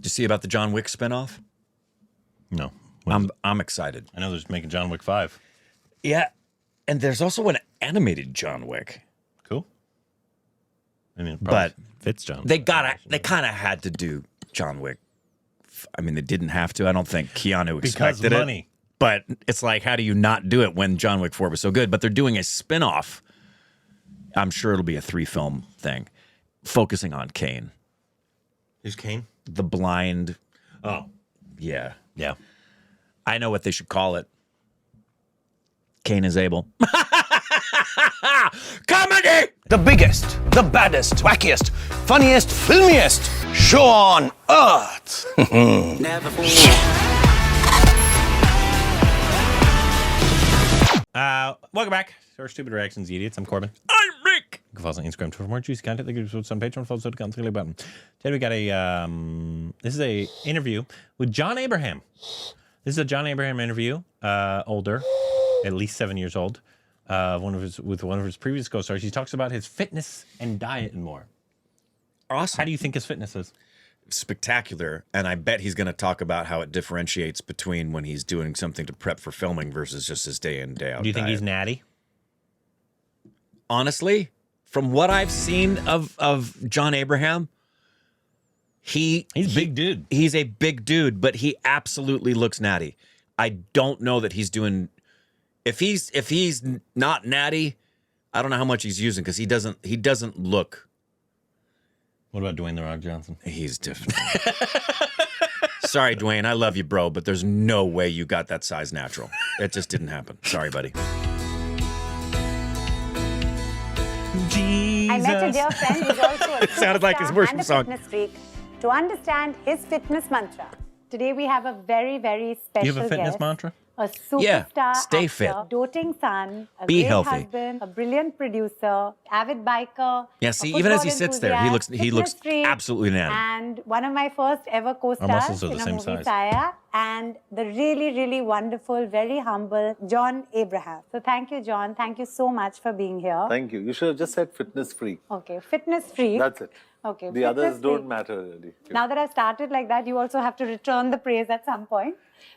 you see about the John Wick spinoff? No. I'm excited. I know there's making John Wick 5. Yeah, and there's also an animated John Wick. Cool. I mean, But fits John. They kind of had to do John Wick. I mean, they didn't have to. I don't think Keanu expected because money. it. But it's like, how do you not do it when John Wick 4 was so good? But they're doing a spinoff. I'm sure it'll be a 3-film thing, focusing on Kane. Who's Kane? The blind. Oh. Yeah. Yeah. I know what they should call it. Kane is able. Comedy! The biggest, the baddest, wackiest, funniest, filmiest show on earth. Never Welcome back to our Stupid Reactions, idiots. I'm Corbin. I'm Rick. You can follow us on Instagram, Twitter for more juicy content. Like us on Patreon, follow us on the button. Today we got a this is a interview with John Abraham. This is a John Abraham interview, older, at least 7 years old. With one of his previous co-stars. He talks about his fitness and diet and more. Awesome. How do you think his fitness is? Spectacular. And I bet he's going to talk about how it differentiates between when he's doing something to prep for filming versus just his day in, day out. Do you think diet. he's natty? Honestly, from what I've seen of John Abraham, he's a big dude. He's a big dude, but he absolutely looks natty. I don't know that he's doing. If he's not natty, I don't know how much he's using because he doesn't look. What about Dwayne The Rock Johnson? He's different. Sorry, Dwayne, I love you, bro, but there's no way you got that size natural. It just didn't happen. Sorry, buddy. Jesus. I met a dear friend who's also a sounded like his superstar worship and a song. fitness freak to understand his fitness mantra. Today we have a very, very special You have a fitness guest, mantra? a superstar Yeah, stay actor, fit. doting son, a Be great healthy. husband, a brilliant producer, avid biker. Yeah, a see, even as he football sits there, he looks enthusiast, fitness freak, absolutely natty. And one of my first ever co-stars muscles are the in a same movie, size. Saya, and the really, really wonderful, very humble John Abraham. So thank you, John. Thank you so much for being here. Thank you. You should have just said fitness freak. Okay, fitness freak. That's it. Okay. The others fitness don't freak. matter really. Now that I've started like that, you also have to return the praise at some point.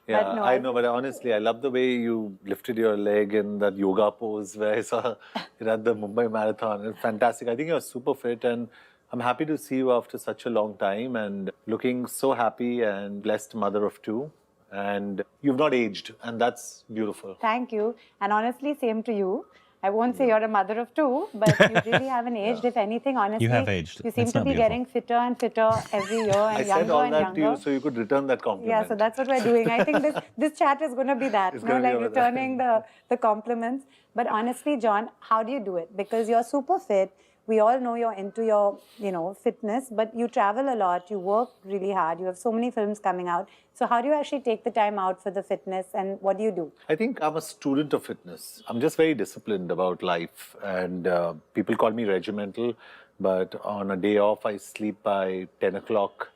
Yeah, but no, I know, but honestly, I love the way you lifted your leg in that yoga pose where I saw it at the Mumbai Marathon. It's fantastic. I think you're super fit and I'm happy to see you after such a long time and looking so happy and blessed mother of 2. And you've not aged and that's beautiful. Thank you. And honestly, same to you. I won't say you're a mother of 2, but you really haven't aged. If anything, honestly, You have aged. You seem That's to not be beautiful. getting fitter and fitter every year and I younger said all and that younger. to you so you could return that compliment. Yeah, so that's what we're doing. I think this chat is going to be that, It's you know, gonna be like over there. returning the compliments. But honestly, John, how do you do it? Because you're super fit. We all know you're into your, fitness, but you travel a lot. You work really hard. You have so many films coming out. So how do you actually take the time out for the fitness and what do you do? I think I'm a student of fitness. I'm just very disciplined about life and people call me regimental, but on a day off, I sleep by 10 o'clock.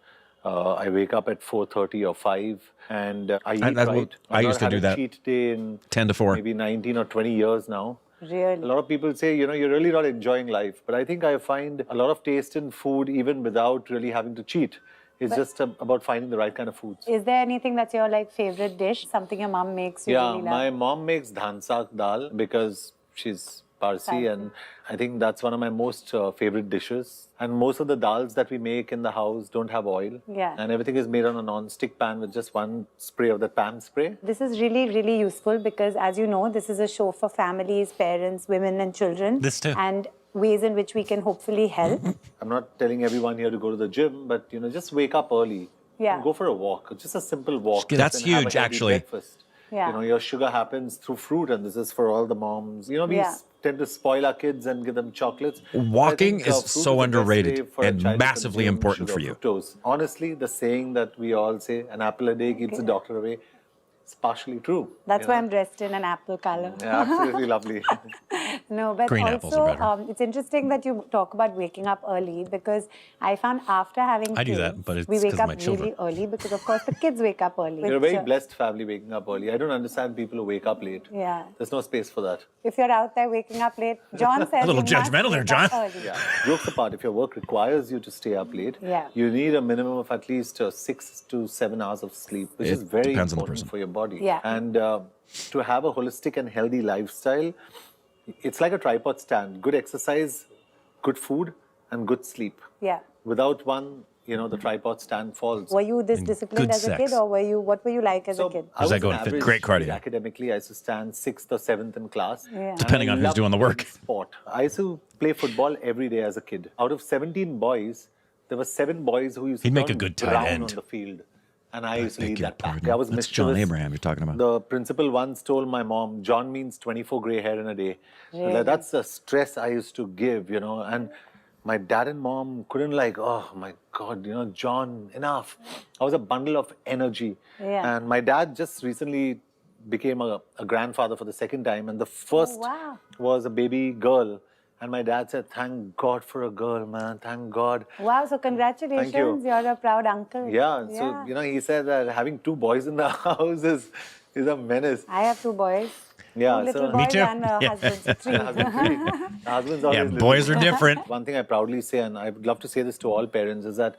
I wake up at 4:30 or 5 and I eat right. I used to do that. I've not had a cheat day in 10 to 4. maybe 19 or 20 years now. Really? A lot of people say, you're really not enjoying life. But I think I find a lot of taste in food even without really having to cheat. It's just about finding the right kind of foods. Is there anything that's your favorite dish? Something your mom makes you really love? My mom makes dhan saag dal because she's Parsi and I think that's one of my most favorite dishes. And most of the dals that we make in the house don't have oil. Yeah. And everything is made on a non-stick pan with just one spray of the pan spray. This is really, really useful because, as you know, this is a show for families, parents, women and children. This too. And ways in which we can hopefully help. I'm not telling everyone here to go to the gym, but just wake up early. Yeah. And go for a walk. Just a simple walk. That's and have a huge, healthy actually. Breakfast. Yeah. Your sugar happens through fruit, and this is for all the moms. We tend to spoil our kids and give them chocolates. Walking But I think, is fruit so the best underrated way for a and child to massively consume important sugar, for you. fructose. Honestly, the saying that we all say, an apple a day keeps the doctor away, it's partially true. That's why I'm dressed in an apple color. Yeah, absolutely lovely. No, but Green apples are also better. it's interesting that you talk about waking up early because I found after having I do kids, that, but it's we 'cause wake of up my children. really early because of course the kids wake up early. You're a which, very blessed family waking up early. I don't understand people who wake up late. Yeah. There's no space for that. If you're out there waking up late, John says A little you must judgmental there, wake John. up early. Yeah. Jokes apart, if your work requires you to stay up late, Yeah. you need a minimum of at least 6 to 7 hours of sleep, which It is very depends on the important person. for your body. Yeah. And to have a holistic and healthy lifestyle, it's like a tripod stand. Good exercise, good food, and good sleep. Yeah. Without one, the tripod stand falls. Were you this disciplined good as a sex. kid, or what were you like as a kid? I Was that was going an fit? average Great cardio. kid academically. I used to stand 6th or 7th in class. Yeah. And Depending I on who's loved doing the work. playing Sport. I used to play football every day as a kid. Out of 17 boys, there were 7 boys who used to He'd make a turn good tight brown end. on the field. And I used to lead beg your that pack. pardon. I was That's John mischievous. Abraham you're talking about. The principal once told my mom, John means 24 grey hair in a day. Really? That's the stress I used to give, and my dad and mom couldn't oh my God, John, enough. I was a bundle of energy. Yeah. And my dad just recently became a grandfather for the second time. And the first wow. was a baby girl. And my dad said, thank God for a girl, man. Thank God. Wow, so congratulations. Thank you. You're a proud uncle. Yeah. So, he said that having 2 boys in the house is a menace. I have 2 boys. Yeah, 2 little so- boys Me too. and a Yeah. husband. 3. The husband's Yeah, always boys listening. are different. One thing I proudly say, and I would love to say this to all parents, is that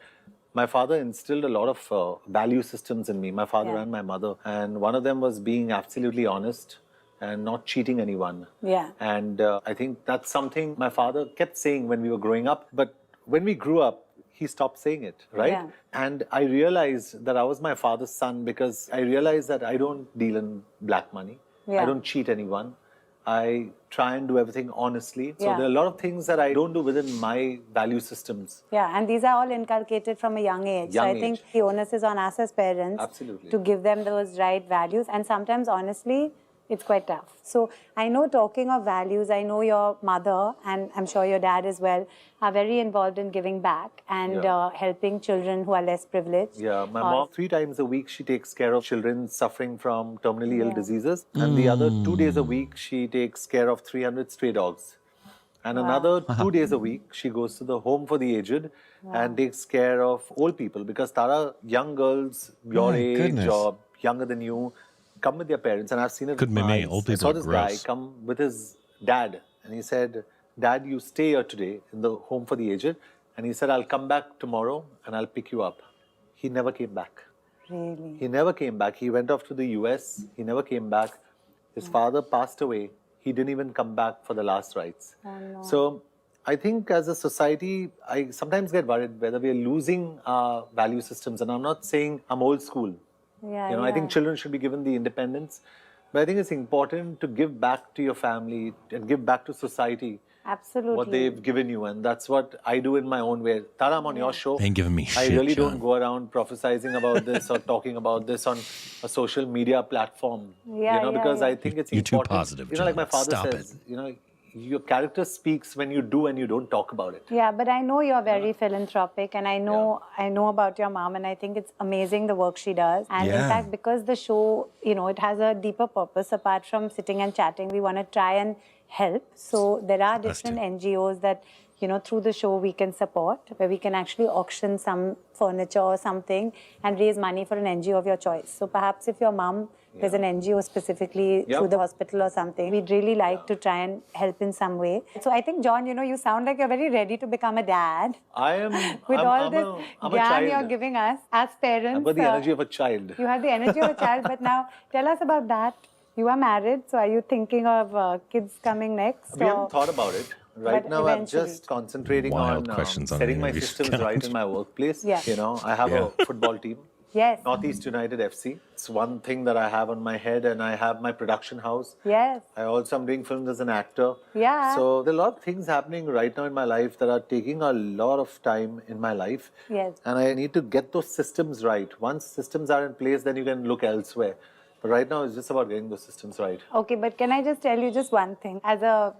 my father instilled a lot of value systems in me, my father Yeah. and my mother. And one of them was being absolutely honest and not cheating anyone. Yeah. And I think that's something my father kept saying when we were growing up. But when we grew up, he stopped saying it, right? Yeah. And I realized that I was my father's son because I realized that I don't deal in black money. Yeah. I don't cheat anyone. I try and do everything honestly. So Yeah. there are a lot of things that I don't do within my value systems. Yeah, and these are all inculcated from a young age. So I Young think age. the onus is on us as parents Absolutely. to give them those right values. And sometimes, honestly, it's quite tough. So I know, talking of values, I know your mother, and I'm sure your dad as well, are very involved in giving back and Yeah. helping children who are less privileged. Yeah, my mom, 3 times a week, she takes care of children suffering from terminally ill Yeah. diseases. And the other 2 days a week, she takes care of 300 stray dogs. And another 2 days a week, she goes to the home for the aged and takes care of old people. Because Tara, young girls your My age goodness. or younger than you, come with their parents. And I've seen it Could with be my me. eyes. Old I people saw are this guy gross. come with his dad. And he said, Dad, you stay here today in the home for the aged. And he said, I'll come back tomorrow and I'll pick you up. He never came back. Really? He never came back. He went off to the US. He never came back. His father passed away. He didn't even come back for the last rites. Oh, no. So I think as a society, I sometimes get worried whether we are losing our value systems. And I'm not saying I'm old school. Yeah, I think children should be given the independence. But I think it's important to give back to your family and give back to society Absolutely. what they've given you. And that's what I do in my own way. Tara, I'm on your show. They ain't giving me I shit, really John. don't go around prophesizing about this or talking about this on a social media platform. Yeah, because yeah. I think it's You're too important. positive, like John. my father Stop says, your character speaks when you do and you don't talk about it. Yeah, but I know you're very philanthropic, and I know about your mom, and I think it's amazing the work she does. And in Yeah. fact, because the show, it has a deeper purpose apart from sitting and chatting, we want to try and help. So there are different NGOs that, through the show we can support, where we can actually auction some furniture or something and raise money for an NGO of your choice. So perhaps if your mom there's an NGO specifically through the hospital or something, we'd really like to try and help in some way. So I think, John, you sound like you're very ready to become a dad. I am. With I'm, all I'm this a gyan child. you're giving us as parents. I've got the energy of a child. You have the energy of a child, but now tell us about that. You are married, so are you thinking of kids coming next? We haven't thought about it. Right But now, I'm eventually. just concentrating Wild on questions on setting the my interviews. systems right in my workplace. Yeah. I have a football team. Yes. Northeast United FC. It's one thing that I have on my head, and I have my production house. Yes. I also am doing films as an actor. Yeah. So there are a lot of things happening right now in my life that are taking a lot of time in my life. Yes. And I need to get those systems right. Once systems are in place, then you can look elsewhere. But right now, it's just about getting those systems right. Okay, but can I just tell you just one thing? As a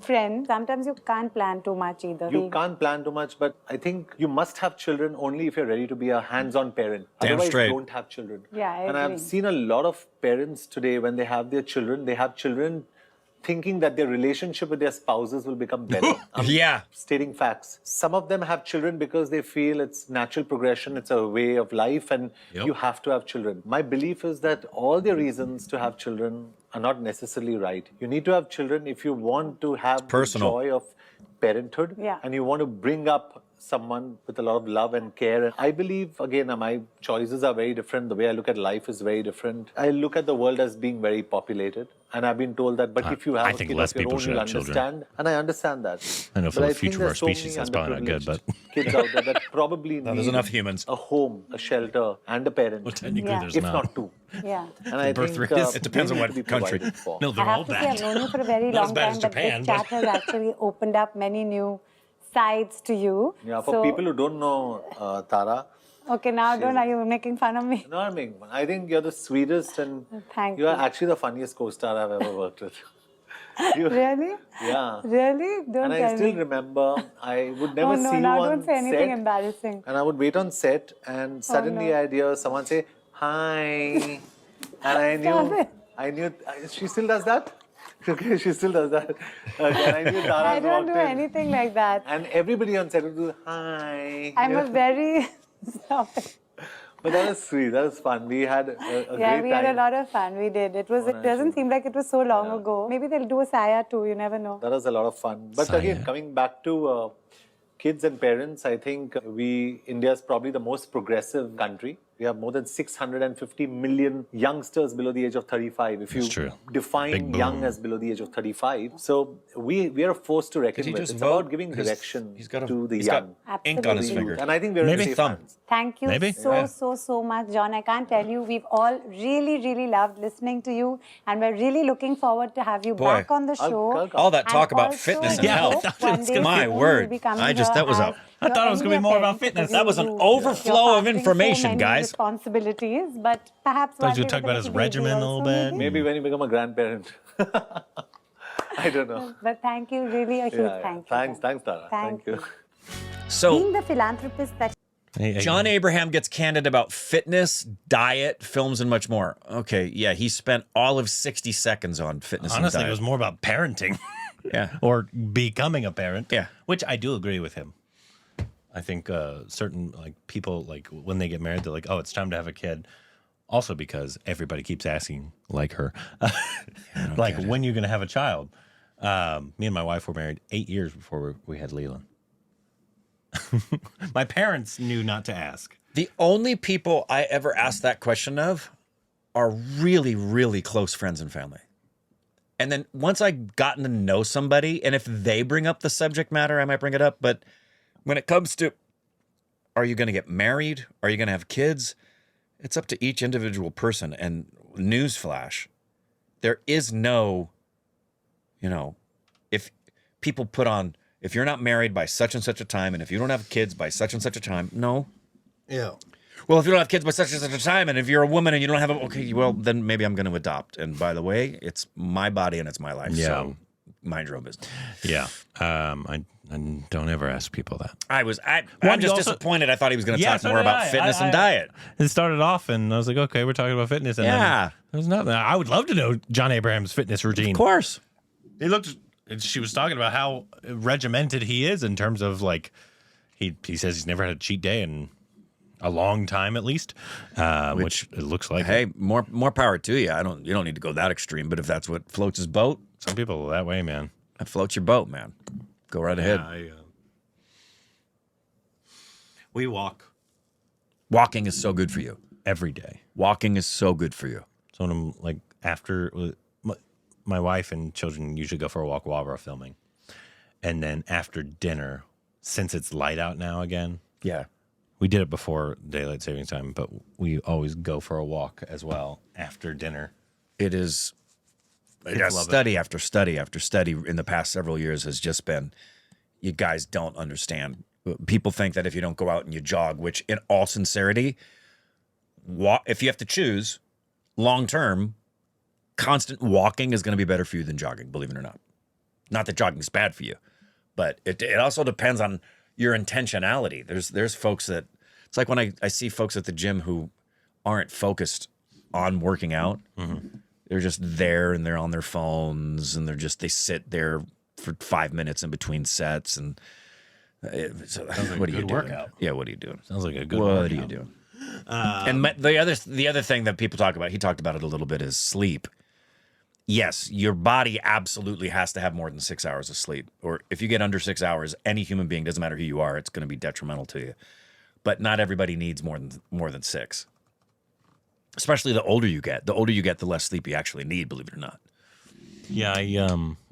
friend, sometimes you can't plan too much either. You can't plan too much, but I think you must have children only if you're ready to be a hands-on parent. Damn Otherwise, straight. don't have children. Yeah, I And agree. I've seen a lot of parents today, when they have their children, they have children thinking that their relationship with their spouses will become better. Yeah. Stating facts. Some of them have children because they feel it's natural progression, it's a way of life, and you have to have children. My belief is that all the reasons to have children are not necessarily right. You need to have children if you want to have the joy of parenthood, and you want to bring up someone with a lot of love and care. And I believe, again, my choices are very different. The way I look at life is very different. I look at the world as being very populated. And I've been told that, but if you have a kid of your own, you'll understand. And I understand that. I know for the future of our species, that's probably not good, but... kids out there that probably need there's enough humans. A home, a shelter, and a parent. Well, technically, there's if not. not two. Yeah. And I birth think rate is- it depends they on need what to be country. provided for. No, they're I all have to say, I've bad. known you for a very Not as long bad time, as but Japan, this but- chat has actually opened up many new sides to you. Yeah, for So- people who don't know Tara, Okay, now are you making fun of me? no, I mean, I think you're the sweetest and Thank you are you. actually the funniest co-star I've ever worked with. You- Really? Yeah. Really? Don't And I tell still me. remember, I would never Oh no, see you now on don't say anything set. embarrassing. And I would wait on set and suddenly no. I'd hear someone say, hi. And I knew, she still does that? Okay, she still does that. Okay, and I knew Tara I don't do walked in. anything like that. And everybody on set would do, hi. I'm Yeah. a very... Stop it. But that was sweet, that was fun. We had a great time. We had a lot of fun. We did. It doesn't seem like it was so long ago. Maybe they'll do a Saya too. You never know. That was a lot of fun. But again, coming back to kids and parents, I think India is probably the most progressive country. We have more than 650 million youngsters below the age of 35. If you define young as below the age of 35. So we are a force to reckon with. It's about giving direction to the young. Ink on his finger. And I think we're in safe hands. Thank you Maybe. so much, John. I can't tell you, we've all really loved listening to you, and we're really looking forward to have you back on the show. All that talk And about also, fitness and we health. hope one day My soon word. you'll be coming I just- here that was a- as I thought it was your gonna be more parent about fitness. because That was an you- overflow of you're information, so many guys. Responsibilities, but perhaps Thought one you day would talk with about a his little baby regimen a little also, bit. maybe. Maybe when you become a grandparent. I don't know. But thank you, really a huge thank you. Thanks, Tara. Thank you. So Being the philanthropist that John Abraham gets candid about fitness, diet, films, and much more. Okay, yeah, he spent all of 60 seconds on fitness Honestly, and it was diet. more about parenting. Yeah. Or becoming a parent. Yeah. Which I do agree with him. I think certain people when they get married, they're like, oh, it's time to have a kid. Also because everybody keeps asking her, when you're going to have a child. Me and my wife were married 8 years before we had Leland. My parents knew not to ask. The only people I ever asked that question of are really close friends and family. And then once I gotten to know somebody, and if they bring up the subject matter, I might bring it up. But when it comes to, are you going to get married? Are you going to have kids? It's up to each individual person. And newsflash, there is no, if people put on, if you're not married by such and such a time, and if you don't have kids by such and such a time, no. Yeah. Well, if you don't have kids by such and such a time, and if you're a woman and you don't have okay, well, then maybe I'm going to adopt. And by the way, it's my body and it's my life. Yeah. So mind your own business. Yeah. I don't ever ask people that. I'm you just also- disappointed. I thought he was going to talk so more did about I. fitness and diet. It started off, and I was like, okay, we're talking about fitness. And Yeah. then there's nothing. I would love to know John Abraham's fitness routine. Of course. She was talking about how regimented he is in terms of he says he's never had a cheat day in a long time, at least, which it looks like. Hey, more power to you. You don't need to go that extreme, but if that's what floats his boat, Some people are that way, man. that floats your boat, man. Go right ahead. We walk Walking is so good for you. every day. Walking is so good for you. So when I'm after my wife and children usually go for a walk while we're filming, and then after dinner, since it's light out now again, Yeah. we did it before daylight savings time, but we always go for a walk as well after dinner. It is love study after study after study in the past several years has just been, you guys don't understand. People think that if you don't go out and you jog, which in all sincerity, if you have to choose long term, constant walking is going to be better for you than jogging, believe it or not. Not that jogging is bad for you, but it also depends on your intentionality. There's folks that, it's like when I see folks at the gym who aren't focused on working out. They're just there and they're on their phones and they sit there for 5 minutes in between sets and so what are you doing? Workout. Yeah, what are you doing? Sounds like a good What workout. are you doing? And the other thing that people talk about, he talked about it a little bit, is sleep. Yes, your body absolutely has to have more than 6 hours of sleep. Or if you get under 6 hours, any human being, doesn't matter who you are, it's going to be detrimental to you. But not everybody needs more than 6. Especially the older you get. The older you get, the less sleep you actually need, believe it or not. Yeah,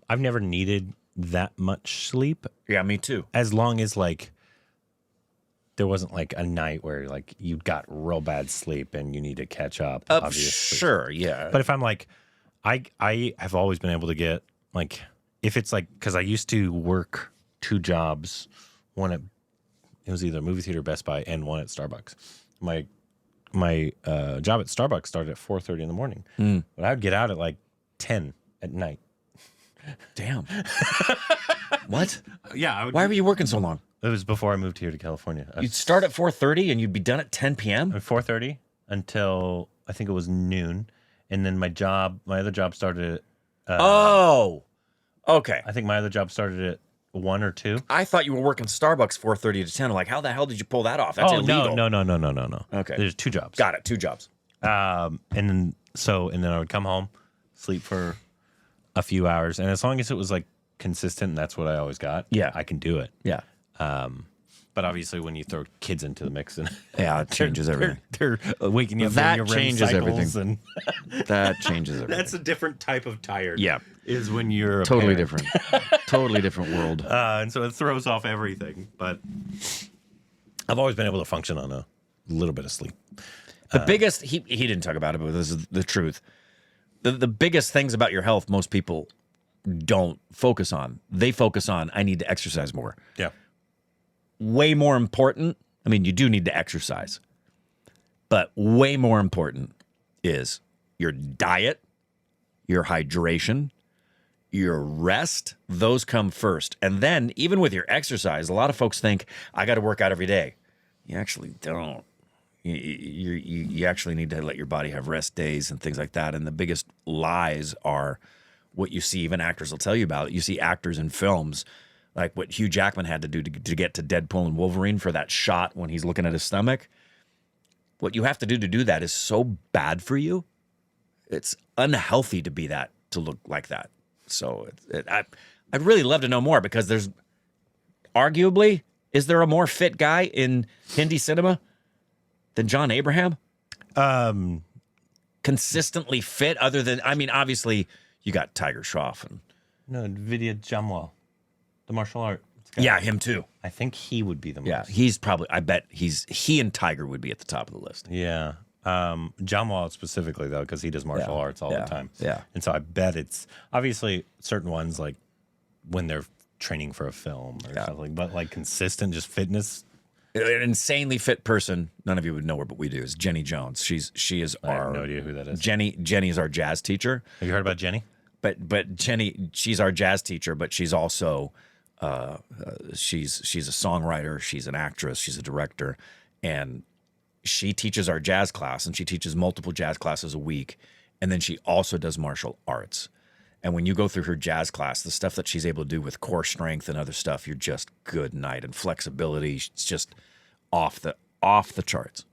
I've never needed that much sleep. Yeah, me too. As long as like there wasn't like a night where like you got real bad sleep and you need to catch up. Obviously, sure, yeah. But if I'm like, I have always been able to get like, if it's like, because I used to work 2 jobs, one at it was either a movie theater, Best Buy, and one at Starbucks. My job at Starbucks started at 4:30 in the morning, but I would get out at like 10 at night. Damn. What? Yeah. Why were you working so long? It was before I moved here to California. You'd start at 4:30 and you'd be done at 10 p.m.? 4:30 until I think it was noon. And then my other job started at... oh, okay. I think my other job started at 1 or 2. I thought you were working Starbucks 4:30 to 10. I'm like, how the hell did you pull that off? That's illegal. No. Okay. There's 2 jobs. Got it, 2 jobs. And then I would come home, sleep for a few hours. And as long as it was like consistent, and that's what I always got. Yeah. I can do it. Yeah. But obviously when you throw kids into the mix, and Yeah, it changes everything. they're waking you up. That during your REM changes cycles, everything. That changes everything. That's a different type of tired. Yeah. Is when you're a Totally parent. different. Totally different world. And so it throws off everything. But I've always been able to function on a little bit of sleep. The biggest, he didn't talk about it, but this is the truth. The biggest things about your health, most people don't focus on. They focus on, I need to exercise more. Yeah. Way more important, I mean, you do need to exercise, but way more important is your diet, your hydration, your rest. Those come first. And then even with your exercise, a lot of folks think, I got to work out every day. You actually don't. You actually need to let your body have rest days and things like that. And the biggest lies are what you see, even actors will tell you about it. You see actors in films, like what Hugh Jackman had to do to get to Deadpool and Wolverine for that shot when he's looking at his stomach. What you have to do that is so bad for you. It's unhealthy to look like that. So I'd really love to know more, because there's arguably, is there a more fit guy in Hindi cinema than John Abraham? Consistently fit, other than, I mean, obviously you got Tiger Shroff and Vidya Jamwal, the martial art guy. Yeah, him too. I think he would be the most. Yeah, he's probably, I bet he and Tiger would be at the top of the list. Yeah. Jamwal specifically, though, because he does martial arts all the time. Yeah. And so I bet it's obviously certain ones, like when they're training for a film or something, but like consistent, just fitness. An insanely fit person, none of you would know her, but we do, is Jenny Jones. She is I have no idea who that is. Jenny is our jazz teacher. Have you heard about Jenny? But Jenny, she's our jazz teacher, but she's also she's a songwriter, she's an actress, she's a director, and she teaches our jazz class, and she teaches multiple jazz classes a week, and then she also does martial arts. And when you go through her jazz class, the stuff that she's able to do with core strength and other stuff, you're just good night. And flexibility, it's just off the charts.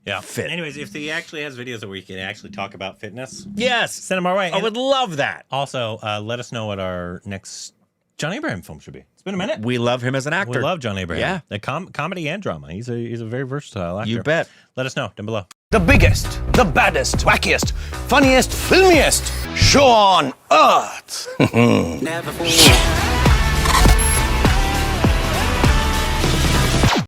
Yeah. Fit. Anyways, if he actually has videos where we can actually talk about fitness, Yes. send them our way. I would love that. Also, let us know what our next John Abraham film should be. It's been a minute. We love him as an actor. We love John Abraham. Yeah. The comedy and drama. He's a very versatile actor. You bet. Let us know down below. The biggest, the baddest, wackiest, funniest, filmiest show on earth. Never forget.